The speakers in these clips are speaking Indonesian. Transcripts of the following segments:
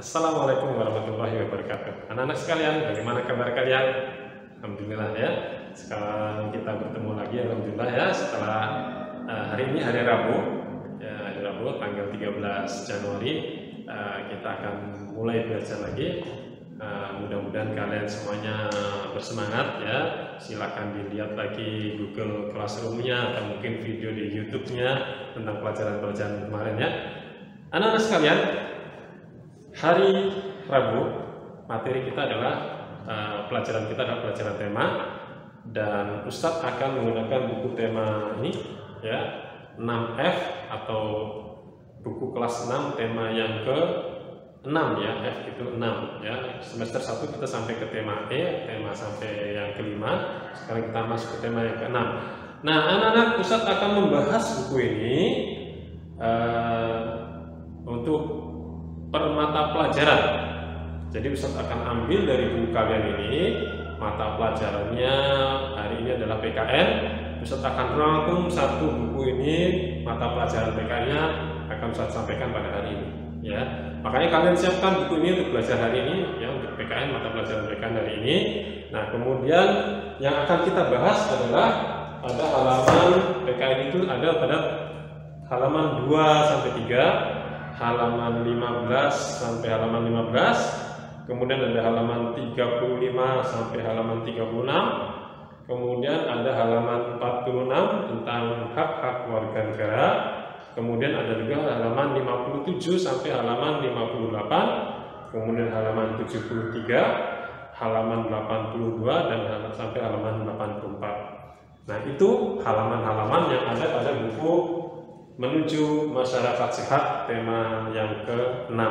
Assalamualaikum warahmatullahi wabarakatuh. Anak-anak sekalian, bagaimana kabar kalian? Alhamdulillah ya. Sekarang kita bertemu lagi, alhamdulillah ya. Setelah hari ini hari Rabu, ya, hari Rabu tanggal 13 Januari, kita akan mulai belajar lagi. Mudah-mudahan kalian semuanya bersemangat ya. Silakan dilihat lagi Google Classroom-nya atau mungkin video di YouTube-nya tentang pelajaran-pelajaran kemarin ya. Anak-anak sekalian, hari Rabu materi kita adalah pelajaran kita adalah pelajaran tema, dan Ustadz akan menggunakan buku tema ini ya, 6F atau buku kelas 6 tema yang ke-6 ya. F itu 6 ya. Semester 1 kita sampai ke tema E, tema sampai yang ke-5. Sekarang kita masuk ke tema yang ke-6. Nah, anak-anak, Ustadz akan membahas buku ini untuk per mata pelajaran. Jadi Ustadz akan ambil dari buku kalian ini, mata pelajarannya hari ini adalah PKN. Ustadz akan rangkum satu buku ini, mata pelajaran PKN-nya akan Ustadz sampaikan pada hari ini ya. Makanya kalian siapkan buku ini untuk belajar hari ini ya, untuk PKN, mata pelajaran PKN hari ini. Nah, kemudian yang akan kita bahas adalah pada halaman PKN itu ada pada halaman 2 sampai 3, halaman 15 sampai halaman 15, kemudian ada halaman 35 sampai halaman 36, kemudian ada halaman 46 tentang hak-hak warga negara, kemudian ada juga halaman 57 sampai halaman 58, kemudian halaman 73, halaman 82, dan sampai halaman 84. Nah, itu halaman-halaman yang ada pada buku Menuju Masyarakat Sehat tema yang ke-6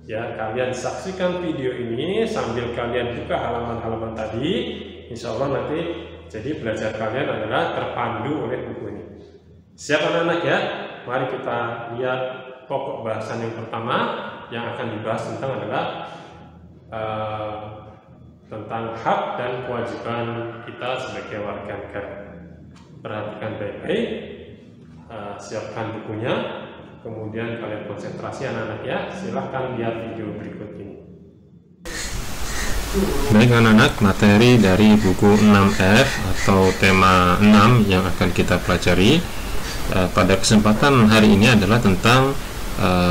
ya. Kalian saksikan video ini sambil kalian buka halaman-halaman tadi. Insya Allah nanti jadi belajar kalian adalah terpandu oleh buku ini. Siap anak-anak ya? Mari kita lihat pokok bahasan yang pertama yang akan dibahas tentang adalah tentang hak dan kewajiban kita sebagai warga negara. Perhatikan baik-baik. Siapkan bukunya, kemudian kalian konsentrasi anak-anak ya. Silahkan lihat video berikut ini. Baik anak-anak, materi dari buku 6F atau tema 6 yang akan kita pelajari pada kesempatan hari ini adalah tentang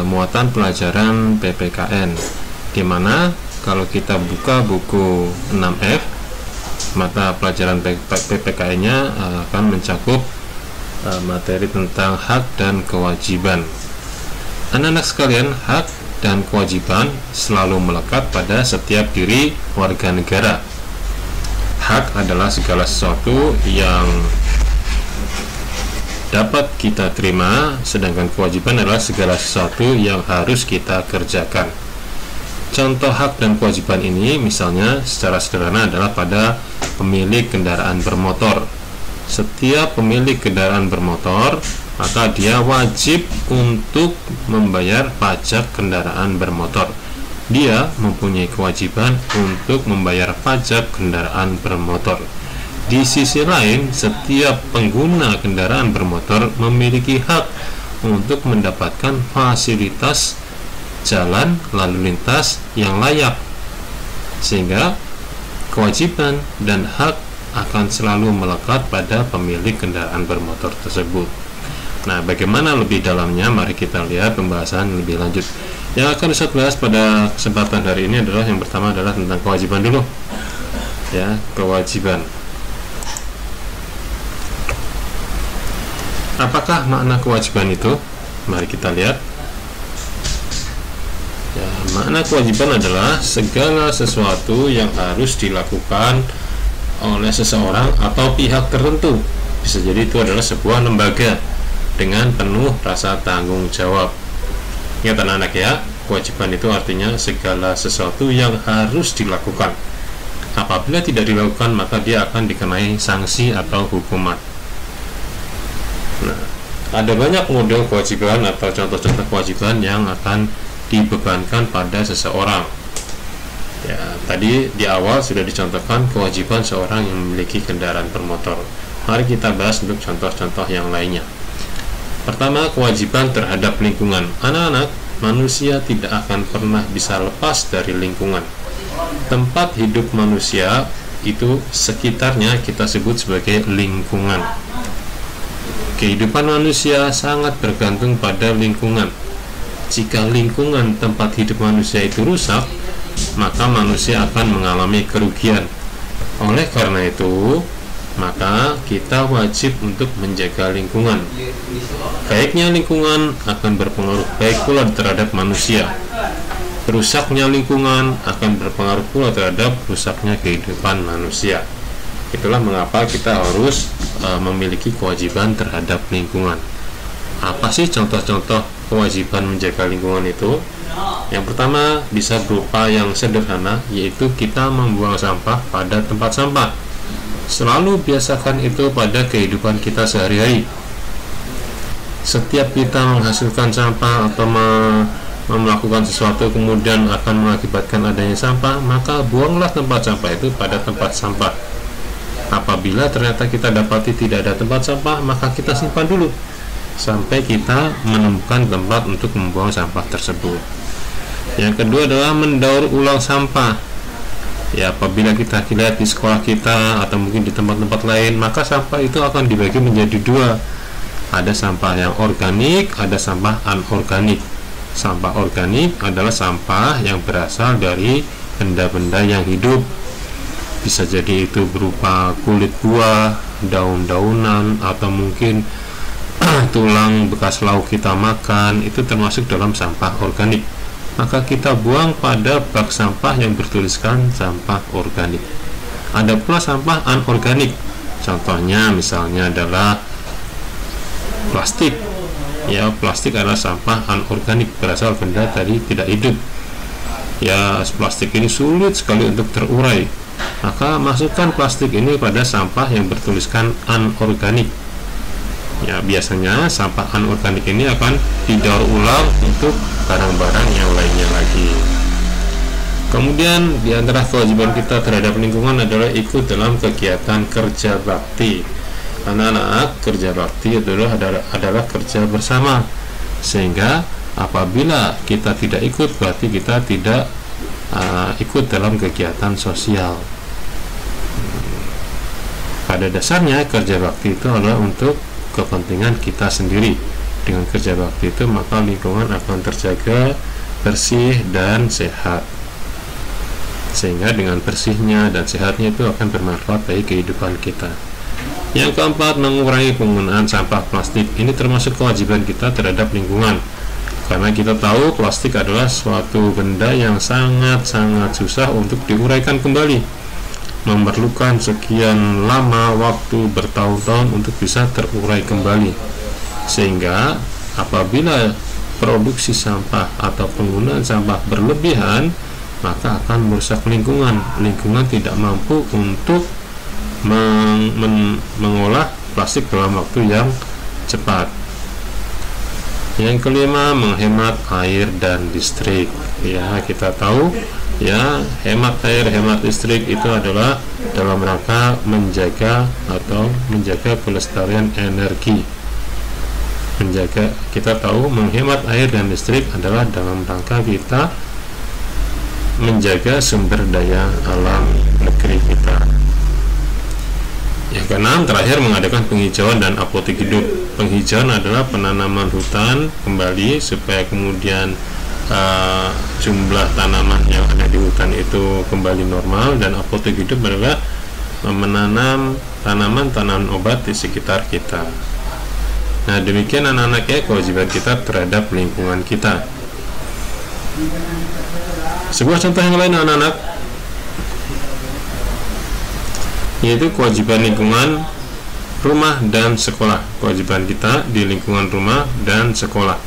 muatan pelajaran PPKN, dimana kalau kita buka buku 6F, mata pelajaran PPKN-nya akan mencakup materi tentang hak dan kewajiban. Anak-anak sekalian, hak dan kewajiban selalu melekat pada setiap diri warga negara. Hak adalah segala sesuatu yang dapat kita terima, sedangkan kewajiban adalah segala sesuatu yang harus kita kerjakan. Contoh hak dan kewajiban ini misalnya secara sederhana adalah pada pemilik kendaraan bermotor. Setiap pemilik kendaraan bermotor, maka dia wajib untuk membayar pajak kendaraan bermotor. Dia mempunyai kewajiban untuk membayar pajak kendaraan bermotor. Di sisi lain, setiap pengguna kendaraan bermotor memiliki hak untuk mendapatkan fasilitas jalan lalu lintas yang layak, sehingga kewajiban dan hak akan selalu melekat pada pemilik kendaraan bermotor tersebut. Nah, bagaimana lebih dalamnya? Mari kita lihat pembahasan lebih lanjut. Yang akan Ustadz bahas pada kesempatan hari ini adalah yang pertama adalah tentang kewajiban dulu. Ya, kewajiban. Apakah makna kewajiban itu? Mari kita lihat. Ya, makna kewajiban adalah segala sesuatu yang harus dilakukan oleh seseorang atau pihak tertentu. Bisa jadi itu adalah sebuah lembaga dengan penuh rasa tanggung jawab. Ingat anak-anak ya, kewajiban itu artinya segala sesuatu yang harus dilakukan. Apabila tidak dilakukan, maka dia akan dikenai sanksi atau hukuman. Nah, ada banyak model kewajiban atau contoh-contoh kewajiban yang akan dibebankan pada seseorang. Ya, tadi di awal sudah dicontohkan kewajiban seorang yang memiliki kendaraan bermotor. Mari kita bahas untuk contoh-contoh yang lainnya. Pertama, kewajiban terhadap lingkungan. Anak-anak, manusia tidak akan pernah bisa lepas dari lingkungan. Tempat hidup manusia itu sekitarnya kita sebut sebagai lingkungan. Kehidupan manusia sangat bergantung pada lingkungan. Jika lingkungan tempat hidup manusia itu rusak, maka manusia akan mengalami kerugian. Oleh karena itu, maka kita wajib untuk menjaga lingkungan. Baiknya lingkungan akan berpengaruh baik pula terhadap manusia. Rusaknya lingkungan akan berpengaruh pula terhadap rusaknya kehidupan manusia. Itulah mengapa kita harus memiliki kewajiban terhadap lingkungan. Apa sih contoh-contoh kewajiban menjaga lingkungan itu? Yang pertama bisa berupa yang sederhana, yaitu kita membuang sampah pada tempat sampah. Selalu biasakan itu pada kehidupan kita sehari-hari. Setiap kita menghasilkan sampah atau melakukan sesuatu kemudian akan mengakibatkan adanya sampah, maka buanglah tempat sampah itu pada tempat sampah. Apabila ternyata kita dapati tidak ada tempat sampah, maka kita simpan dulu sampai kita menemukan tempat untuk membuang sampah tersebut. Yang kedua adalah mendaur ulang sampah. Ya, apabila kita lihat di sekolah kita atau mungkin di tempat-tempat lain, maka sampah itu akan dibagi menjadi dua. Ada sampah yang organik, ada sampah anorganik. Sampah organik adalah sampah yang berasal dari benda-benda yang hidup. Bisa jadi itu berupa kulit buah, daun-daunan, atau mungkin tulang bekas lauk kita makan, itu termasuk dalam sampah organik. Maka kita buang pada bak sampah yang bertuliskan sampah organik. Ada pula sampah anorganik. Contohnya misalnya adalah plastik. Ya, plastik adalah sampah anorganik, berasal benda tadi tidak hidup. Ya, plastik ini sulit sekali untuk terurai. Maka masukkan plastik ini pada sampah yang bertuliskan anorganik. Ya, biasanya sampah anorganik ini akan didaur ulang untuk barang-barang yang lainnya lagi. Kemudian di antara kewajiban kita terhadap lingkungan adalah ikut dalam kegiatan kerja bakti. Anak-anak, kerja bakti adalah kerja bersama, sehingga apabila kita tidak ikut, berarti kita tidak ikut dalam kegiatan sosial. Pada dasarnya kerja bakti itu adalah untuk kepentingan kita sendiri. Dengan kerja bakti itu maka lingkungan akan terjaga bersih dan sehat, sehingga dengan bersihnya dan sehatnya itu akan bermanfaat bagi kehidupan kita. Yang keempat, mengurangi penggunaan sampah plastik. Ini termasuk kewajiban kita terhadap lingkungan, karena kita tahu plastik adalah suatu benda yang sangat-sangat susah untuk diuraikan kembali, memerlukan sekian lama waktu bertahun-tahun untuk bisa terurai kembali. Sehingga apabila produksi sampah atau penggunaan sampah berlebihan, maka akan merusak lingkungan. Lingkungan tidak mampu untuk mengolah plastik dalam waktu yang cepat. Yang kelima, menghemat air dan listrik. Ya, kita tahu ya, hemat air, hemat listrik itu adalah dalam rangka menjaga pelestarian energi. Kita tahu menghemat air dan listrik adalah dalam rangka kita menjaga sumber daya alam negeri kita. Yang keenam, terakhir, mengadakan penghijauan dan apotek hidup. Penghijauan adalah penanaman hutan kembali supaya kemudian jumlah tanaman yang ada di hutan itu kembali normal, dan apotek hidup adalah menanam tanaman obat di sekitar kita. Nah, demikian anak-anak ya, kewajiban kita terhadap lingkungan kita. Sebuah contoh yang lain anak-anak, yaitu kewajiban lingkungan rumah dan sekolah. Kewajiban kita di lingkungan rumah dan sekolah.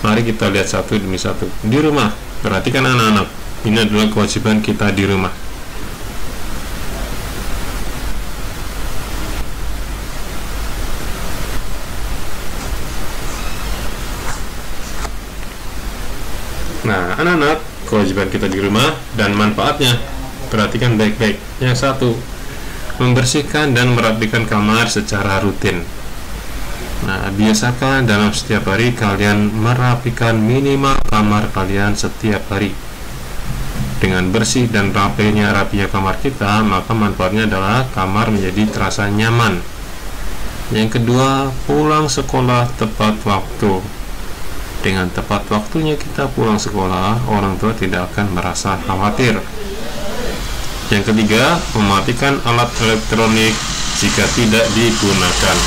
Mari kita lihat satu demi satu. Di rumah, perhatikan anak-anak, ini adalah kewajiban kita di rumah. Nah, anak-anak, kewajiban kita di rumah dan manfaatnya, perhatikan baik-baik. Yang satu, membersihkan dan merapikan kamar secara rutin. Nah, biasakan dalam setiap hari kalian merapikan minimal kamar kalian setiap hari. Dengan bersih dan rapinya kamar kita, maka manfaatnya adalah kamar menjadi terasa nyaman. Yang kedua, pulang sekolah tepat waktu. Dengan tepat waktunya kita pulang sekolah, orang tua tidak akan merasa khawatir. Yang ketiga, mematikan alat elektronik jika tidak digunakan.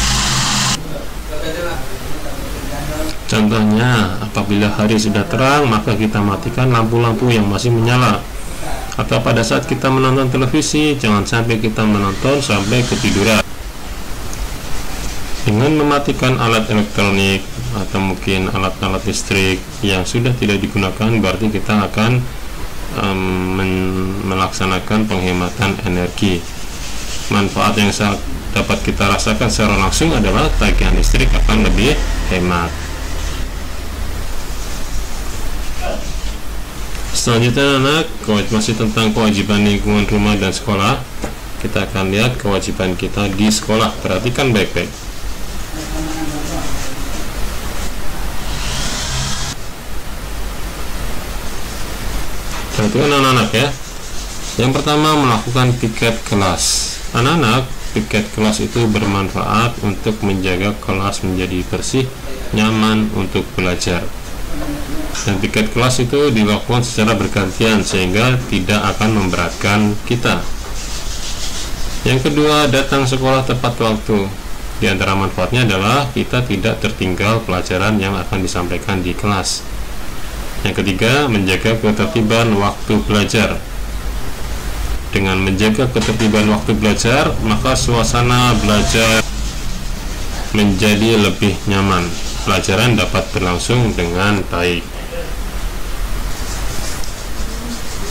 Contohnya, apabila hari sudah terang, maka kita matikan lampu-lampu yang masih menyala. Atau pada saat kita menonton televisi, jangan sampai kita menonton sampai ketiduran. Dengan mematikan alat elektronik atau mungkin alat-alat listrik yang sudah tidak digunakan, berarti kita akan melaksanakan penghematan energi. Manfaat yang dapat kita rasakan secara langsung adalah tagihan listrik akan lebih hemat. Selanjutnya anak, masih tentang kewajiban lingkungan rumah dan sekolah. Kita akan lihat kewajiban kita di sekolah. Perhatikan baik-baik. Perhatikan anak-anak ya. Yang pertama, melakukan piket kelas. Anak-anak, piket kelas itu bermanfaat untuk menjaga kelas menjadi bersih, nyaman untuk belajar. Dan piket kelas itu dilakukan secara bergantian sehingga tidak akan memberatkan kita. Yang kedua, datang sekolah tepat waktu. Di antara manfaatnya adalah kita tidak tertinggal pelajaran yang akan disampaikan di kelas. Yang ketiga, menjaga ketertiban waktu belajar. Dengan menjaga ketertiban waktu belajar, maka suasana belajar menjadi lebih nyaman. Pelajaran dapat berlangsung dengan baik.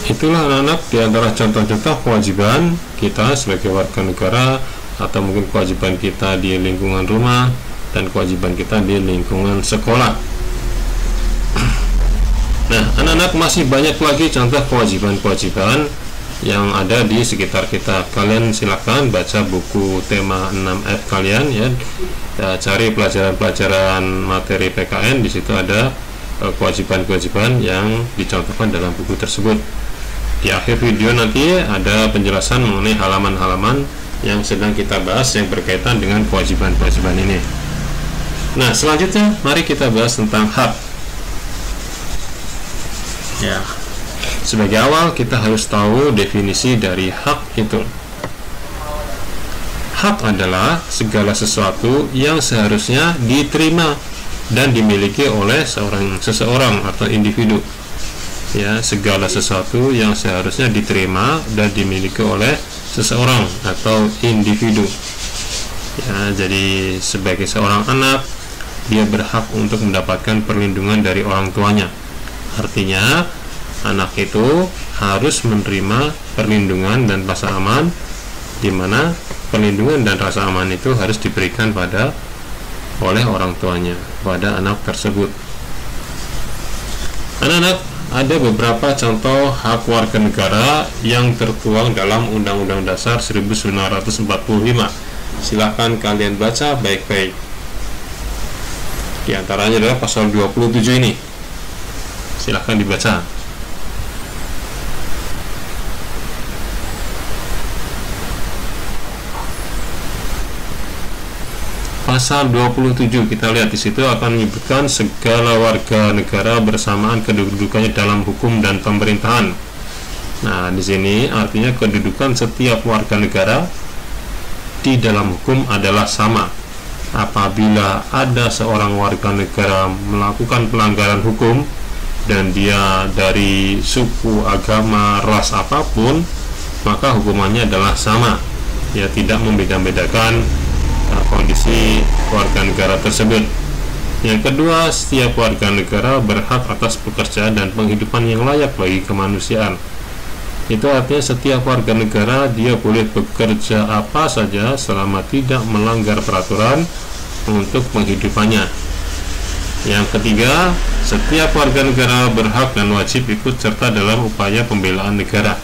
Itulah anak-anak di antara contoh-contoh kewajiban kita sebagai warga negara, atau mungkin kewajiban kita di lingkungan rumah dan kewajiban kita di lingkungan sekolah. Nah, anak-anak, masih banyak lagi contoh kewajiban-kewajiban yang ada di sekitar kita. Kalian silahkan baca buku tema 6F kalian ya, cari pelajaran-pelajaran materi PKN. Di situ ada kewajiban-kewajiban yang dicontohkan dalam buku tersebut. Di akhir video nanti ada penjelasan mengenai halaman-halaman yang sedang kita bahas yang berkaitan dengan kewajiban-kewajiban ini. Nah, selanjutnya mari kita bahas tentang hak. Ya, sebagai awal kita harus tahu definisi dari hak itu. Hak adalah segala sesuatu yang seharusnya diterima dan dimiliki oleh seseorang atau individu. Ya, segala sesuatu yang seharusnya diterima dan dimiliki oleh seseorang atau individu. Ya, jadi sebagai seorang anak, dia berhak untuk mendapatkan perlindungan dari orang tuanya. Artinya, anak itu harus menerima perlindungan dan rasa aman, di mana perlindungan dan rasa aman itu harus diberikan oleh orang tuanya pada anak tersebut. Anak-anak, ada beberapa contoh hak warga negara yang tertuang dalam Undang-Undang Dasar 1945. Silahkan kalian baca baik-baik. Di antaranya adalah pasal 27 ini. Silahkan dibaca. Pasal 27 kita lihat di situ akan menyebutkan segala warga negara bersamaan kedudukannya dalam hukum dan pemerintahan. Nah, di sini artinya kedudukan setiap warga negara di dalam hukum adalah sama. Apabila ada seorang warga negara melakukan pelanggaran hukum dan dia dari suku, agama, ras apapun, maka hukumannya adalah sama. Ya, tidak membeda-bedakan kondisi warga negara tersebut. Yang kedua, setiap warga negara berhak atas pekerjaan dan penghidupan yang layak bagi kemanusiaan. Itu artinya setiap warga negara dia boleh bekerja apa saja selama tidak melanggar peraturan untuk penghidupannya. Yang ketiga, setiap warga negara berhak dan wajib ikut serta dalam upaya pembelaan negara.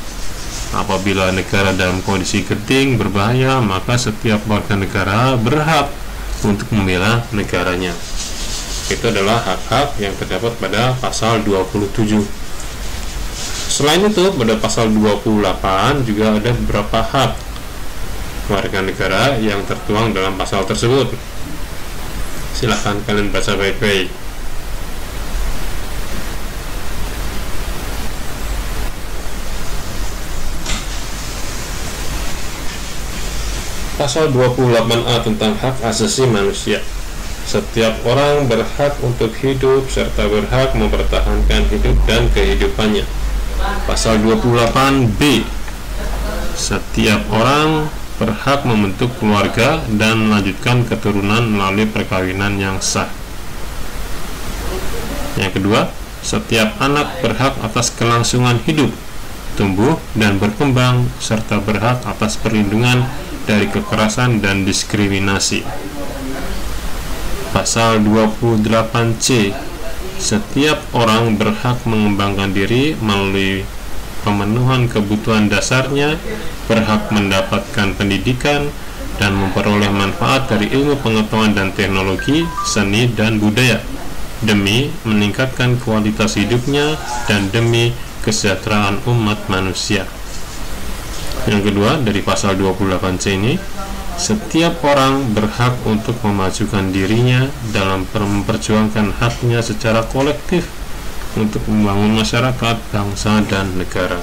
Apabila negara dalam kondisi genting berbahaya, maka setiap warga negara berhak untuk membela negaranya. Itu adalah hak-hak yang terdapat pada pasal 27. Selain itu, pada pasal 28 juga ada beberapa hak warga negara yang tertuang dalam pasal tersebut. Silahkan kalian baca baik-baik. Pasal 28A tentang hak asasi manusia. Setiap orang berhak untuk hidup serta berhak mempertahankan hidup dan kehidupannya. Pasal 28B. Setiap orang berhak membentuk keluarga dan melanjutkan keturunan melalui perkawinan yang sah. Yang kedua, setiap anak berhak atas kelangsungan hidup, tumbuh dan berkembang serta berhak atas perlindungan dari kekerasan dan diskriminasi. Pasal 28C. Setiap orang berhak mengembangkan diri melalui pemenuhan kebutuhan dasarnya, berhak mendapatkan pendidikan dan memperoleh manfaat dari ilmu pengetahuan dan teknologi, seni dan budaya demi meningkatkan kualitas hidupnya dan demi kesejahteraan umat manusia. Yang kedua, dari pasal 28C ini, setiap orang berhak untuk memajukan dirinya dalam memperjuangkan haknya secara kolektif untuk membangun masyarakat, bangsa, dan negara.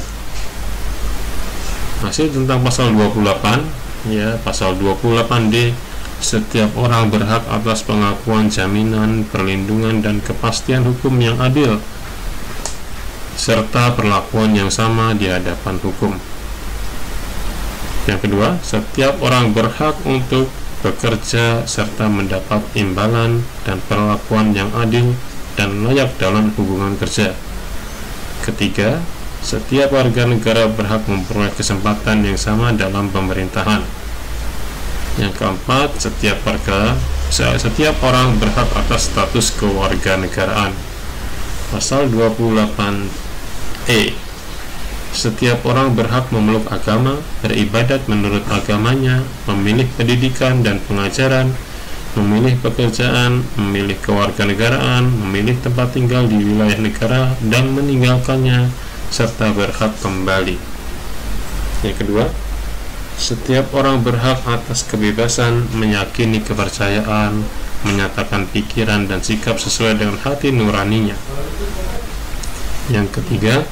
Masih tentang pasal 28, ya, pasal 28D, setiap orang berhak atas pengakuan, jaminan, perlindungan, dan kepastian hukum yang adil serta perlakuan yang sama di hadapan hukum. Yang kedua, setiap orang berhak untuk bekerja serta mendapat imbalan dan perlakuan yang adil dan layak dalam hubungan kerja. Ketiga, setiap warga negara berhak memperoleh kesempatan yang sama dalam pemerintahan. Yang keempat, setiap orang berhak atas status kewarganegaraan. Pasal 28E. Setiap orang berhak memeluk agama, beribadat menurut agamanya, memilih pendidikan dan pengajaran, memilih pekerjaan, memilih kewarganegaraan, memilih tempat tinggal di wilayah negara dan meninggalkannya, serta berhak kembali. Yang kedua, setiap orang berhak atas kebebasan meyakini kepercayaan, menyatakan pikiran dan sikap sesuai dengan hati nuraninya. Yang ketiga,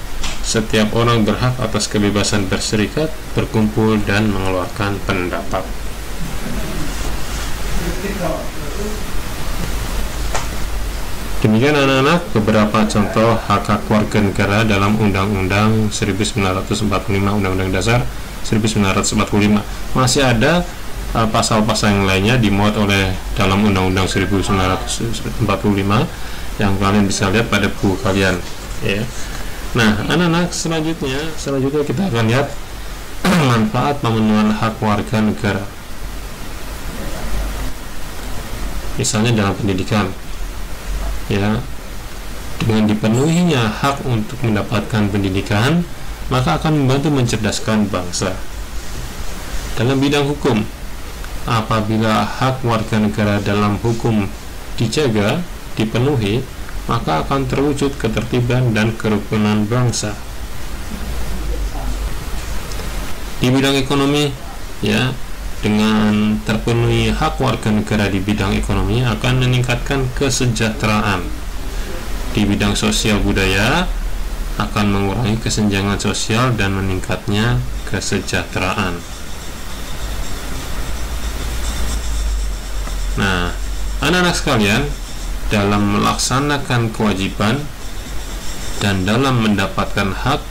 setiap orang berhak atas kebebasan berserikat, berkumpul, dan mengeluarkan pendapat. Demikian anak-anak beberapa contoh hak-hak warga negara dalam Undang-Undang 1945, Undang-Undang Dasar 1945. Masih ada pasal-pasal yang lainnya dimuat oleh dalam Undang-Undang 1945 yang kalian bisa lihat pada buku kalian, ya. Nah, anak-anak, selanjutnya kita akan lihat manfaat pemenuhan hak warga negara. Misalnya dalam pendidikan, ya, dengan dipenuhinya hak untuk mendapatkan pendidikan, maka akan membantu mencerdaskan bangsa. Dalam bidang hukum, apabila hak warga negara dalam hukum dijaga, dipenuhi, maka akan terwujud ketertiban dan kerukunan bangsa. Di bidang ekonomi, ya, dengan terpenuhi hak warga negara di bidang ekonomi akan meningkatkan kesejahteraan. Di bidang sosial budaya akan mengurangi kesenjangan sosial dan meningkatnya kesejahteraan. Nah, anak-anak sekalian, dalam melaksanakan kewajiban dan dalam mendapatkan hak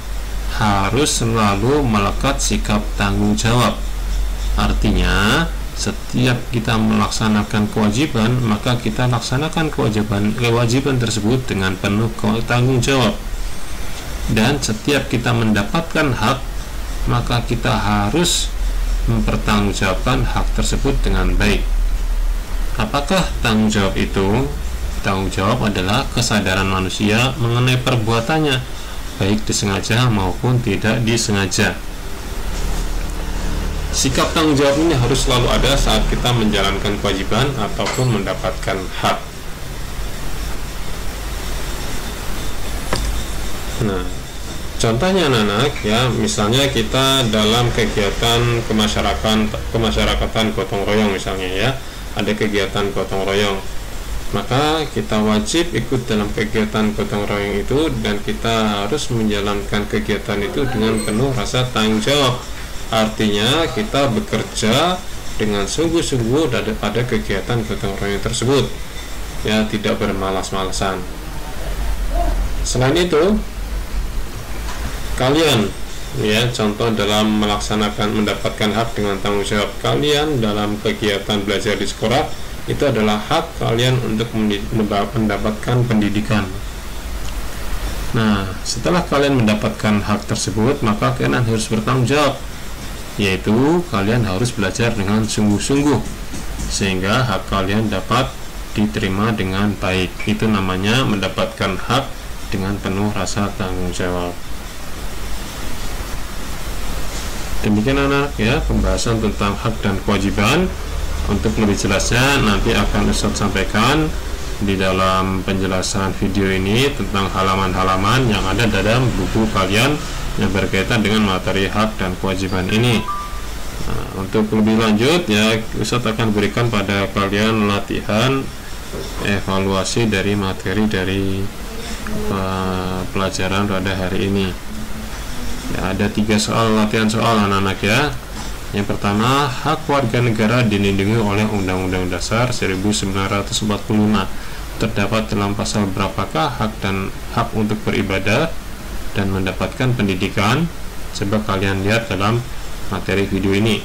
harus selalu melekat sikap tanggung jawab. Artinya, setiap kita melaksanakan kewajiban, maka kita laksanakan kewajiban tersebut dengan penuh tanggung jawab. Dan setiap kita mendapatkan hak, maka kita harus mempertanggungjawabkan hak tersebut dengan baik. Apakah tanggung jawab itu? Tanggung jawab adalah kesadaran manusia mengenai perbuatannya, baik disengaja maupun tidak disengaja. Sikap tanggung jawab ini harus selalu ada saat kita menjalankan kewajiban ataupun mendapatkan hak. Nah, contohnya anak-anak ya, misalnya kita dalam kegiatan kemasyarakatan gotong royong misalnya ya, ada kegiatan gotong royong, maka kita wajib ikut dalam kegiatan gotong royong itu dan kita harus menjalankan kegiatan itu dengan penuh rasa tanggung jawab. Artinya kita bekerja dengan sungguh-sungguh pada kegiatan gotong royong tersebut ya, tidak bermalas-malasan. Selain itu, kalian ya, contoh dalam mendapatkan hak dengan tanggung jawab kalian dalam kegiatan belajar di sekolah, itu adalah hak kalian untuk mendapatkan pendidikan. Nah, setelah kalian mendapatkan hak tersebut, maka kalian harus bertanggung jawab, yaitu kalian harus belajar dengan sungguh-sungguh sehingga hak kalian dapat diterima dengan baik. Itu namanya mendapatkan hak dengan penuh rasa tanggung jawab. Demikian anak ya, pembahasan tentang hak dan kewajiban. Untuk lebih jelasnya nanti akan Ustadz sampaikan di dalam penjelasan video ini tentang halaman-halaman yang ada dalam buku kalian yang berkaitan dengan materi hak dan kewajiban ini. Nah, untuk lebih lanjut ya, Ustadz akan berikan pada kalian latihan evaluasi dari materi dari pelajaran pada hari ini. Ya, ada 3 soal latihan soal anak-anak ya. Yang pertama, hak warga negara dilindungi oleh Undang-Undang Dasar 1945. Terdapat dalam pasal berapakah hak untuk beribadah dan mendapatkan pendidikan? Coba kalian lihat dalam materi video ini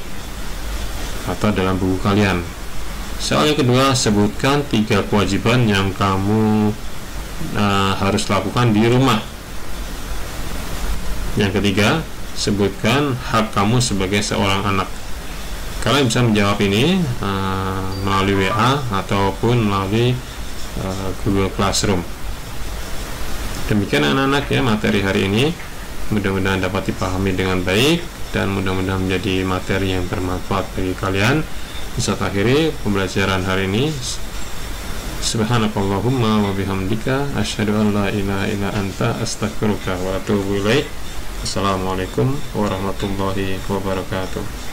atau dalam buku kalian. Soal yang kedua, sebutkan 3 kewajiban yang kamu harus lakukan di rumah. Yang ketiga, sebutkan hak kamu sebagai seorang anak. Kalian bisa menjawab ini melalui WA ataupun melalui Google Classroom. Demikian anak-anak ya, materi hari ini. Mudah-mudahan dapat dipahami dengan baik dan mudah-mudahan menjadi materi yang bermanfaat bagi kalian. Bisa akhiri pembelajaran hari ini. Subhanakallahumma wa bihamdika asyhadu an la ilaha illa anta astaghfiruka wa atubu ilaik. Assalamualaikum warahmatullahi wabarakatuh.